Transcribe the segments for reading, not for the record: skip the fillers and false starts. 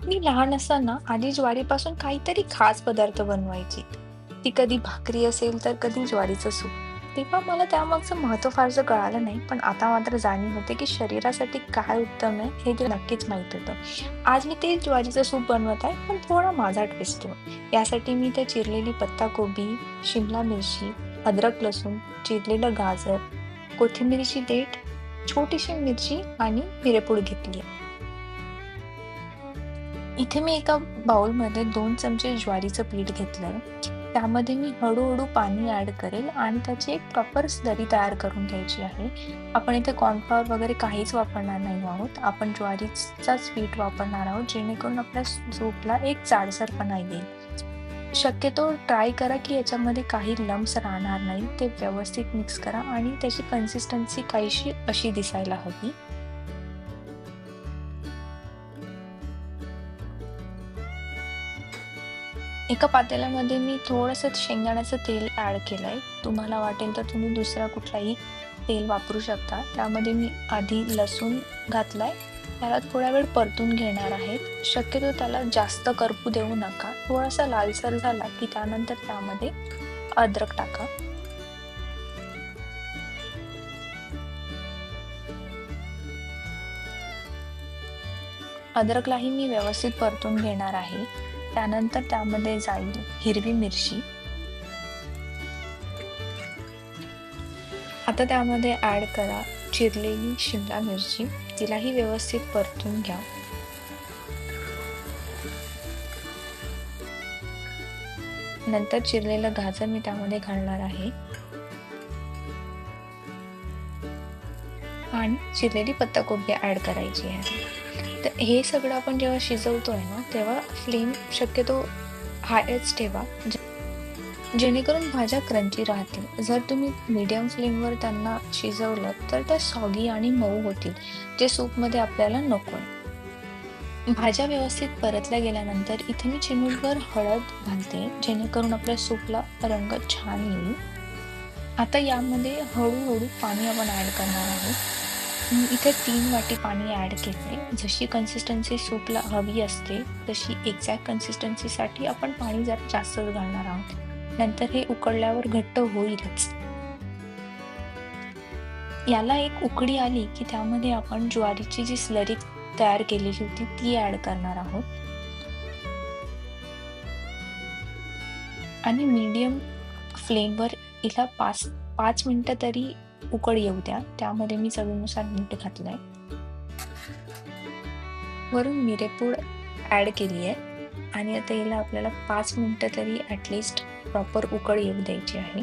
मी लहान असताना आधी ज्वारीपासून काहीतरी खास पदार्थ बनवायची. ती कधी भाकरी असेल तर कधी ज्वारीचं सूप. तेव्हा मला त्यामागचं महत्त्व फारसं कळालं नाही, पण आता मात्र जाणीव होते की शरीरासाठी काय उत्तम आहे हे ते नक्कीच माहीत होतं. आज मी तेच ज्वारीचं सूप बनवत आहे, पण थोडा माझा ट्विस्ट देऊन. यासाठी मी ते चिरलेली पत्ताकोबी, शिमला मिरची, अद्रक लसूण, चिरलेलं गाजर, कोथिंबीरची देठ, छोटीशी मिरची आणि मिरेपूड घेतली. इथे मी एका बाउलमध्ये 2 चमचे ज्वारीचं पीठ घेतलंय. त्यामध्ये मी हळू-हळू पाणी ॲड करेल आणि त्याची एक प्रॉपर स्लरी तयार करून घ्यायची आहे. आपण इथे कॉर्नफ्लॉवर वगैरे काहीच वापरणार नाही आहोत. आपण ज्वारीचाच पीठ वापरणार आहोत, जेणेकरून आपल्या सूपला एक जाडसरपणा येईल. शक्यतो ट्राय करा की याच्यामध्ये काही लम्प्स राहणार नाही. ते व्यवस्थित मिक्स करा आणि त्याची कन्सिस्टन्सी काहीशी अशी दिसायला हवी. एका पातेल्यामध्ये मी थोडंसं शेंगदाण्याचं तेल ॲड केलंय. तुम्हाला वाटेल तर तुम्ही दुसरा कुठलाही तेल वापरू शकता. त्यामध्ये मी आधी लसूण घातलाय. त्याला थोडा वेळ परतून घेणार आहे. शक्यतो त्याला जास्त करपू देऊ नका. थोडासा लालसर झाला की त्यानंतर त्यामध्ये अद्रक टाका. अद्रकलाही मी व्यवस्थित परतून घेणार आहे. त्यानंतर त्यामध्ये जाईल हिरवी मिरची. आता त्यामध्ये ॲड करा चिरलेली शिमला मिरची. तिलाही व्यवस्थित परतून घ्या. नंतर चिरलेलं गाजर मी त्यामध्ये घालणार आहे आणि चिरलेली पत्ताकोबी ॲड करायची आहे. तर हे सगळं आपण जेव्हा शिजवतोय ना, तेव्हा फ्लेम शक्यतो हायच ठेवा, जेणेकरून भाज्या क्रंची राहतील. जर तुम्ही मीडियम फ्लेमवर त्यांना शिजवलं, तर त्या सॉगी आणि मऊ होतील, जे सूपमध्ये आपल्याला नकोय. भाज्या व्यवस्थित परतल्या गेल्यानंतर इथे मी चिमूटभर हळद घालते, जेणेकरून आपल्या सूपला रंग छान येईल. आता यामध्ये हळूहळू पाणी आपण ॲड करणार आहोत. मी इथे 3 वाटी पाणी ॲड केले. जशी कन्सिस्टन्सी सूपला हवी असते, तशी एक्झॅक्ट कन्सिस्टन्सीसाठी आपण पाणी जरा जास्तच घालणार आहोत. नंतर हे उकळल्यावर घट्ट होईलच. याला एक उकळी आली की त्यामध्ये आपण ज्वारीची जी स्लरी तयार केलेली होती ती ॲड करणार आहोत आणि मीडियम फ्लेमवर हिला 5 मिनिटं तरी उकळ येऊ द्या. त्यामध्ये मी चवीनुसार मीठ घातलंय. वरून मिरेपूड ॲड केली आहे आणि आता हिला आपल्याला 5 मिनिटं तरी ॲटलिस्ट प्रॉपर उकळ येऊ द्यायची आहे.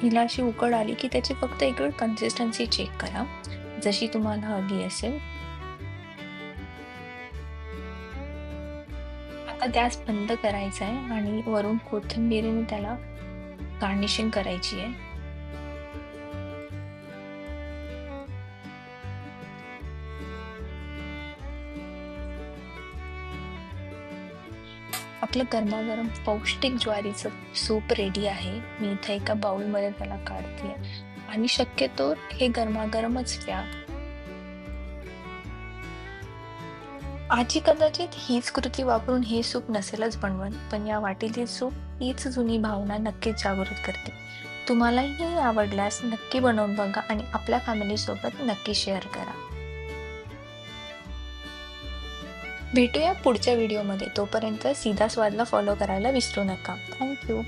हिला अशी उकळ आली की त्याची फक्त एक वेळ कन्सिस्टन्सी चेक करा, जशी तुम्हाला हवी असेल. आता गॅस बंद करायचा आहे आणि वरून कोथिंबीरीने त्याला गार्निशिंग करायची आहे. आपलं गरमागरम पौष्टिक ज्वारीचं सूप रेडी आहे. मी इथे एका बाउलमध्ये त्याला काढते आणि शक्यतो हे गरमागरमच प्या. आजी कदाचित हीच कृती वापरून हे सूप नसेलच बनवत, पण या वाटीतील सूप हीच जुनी भावना नक्कीच जागृत करते. तुम्हालाही आवडल्यास नक्की बनवून बघा आणि आपल्या फॅमिलीसोबत नक्की शेअर करा. भेटूया पुढच्या व्हिडिओमध्ये. तोपर्यंत सीधा स्वादला फॉलो करायला विसरू नका. थँक्यू.